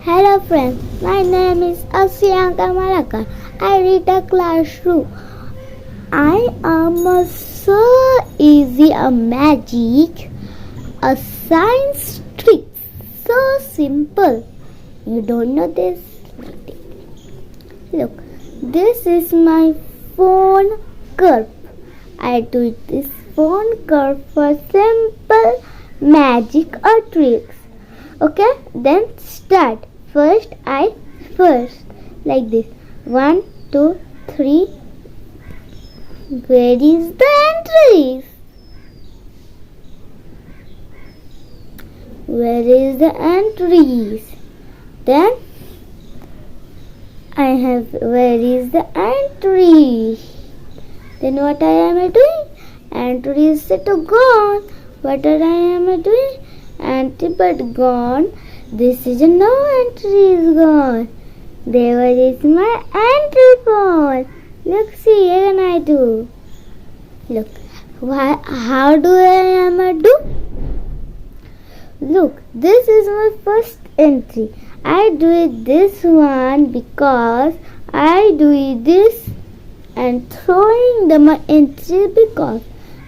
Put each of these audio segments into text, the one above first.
Hello friends, my name is Asyanka Malaka. I read a classroom. I am so easy a magic, a science trick, so simple. You don't know this? Look, this is my phone curve. I do this phone curve for simple magic or tricks. Okay, then start. First, like this. 1, 2, 3. Where is the entries? Where is the entries? Then I have where is the entry? Then what I am doing? Entry is set to gone. What I am doing? Entry but gone. This is no entry is gone. There is my entry gone. Look, see, again I do. Look, how do I am do? Look, this is my first entry. I do it this one because I do it this and throwing my entry because,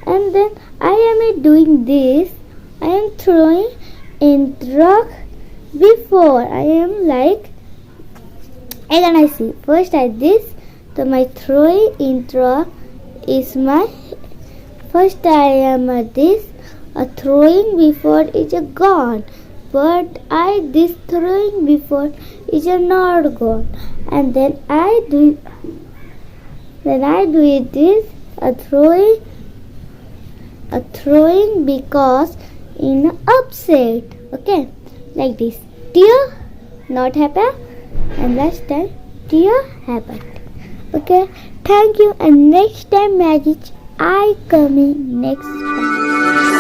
and then I am doing this. I am throwing intro before. I am like, again I see. First I this. So my throwing intro is my first. I am this. A throwing before is a gone, but I this throwing before is a not gone, and then I do it this a throwing because in upset. Okay, like this. Dear, not happy, and last time dear happened. Okay, thank you, and next time magic I coming next time.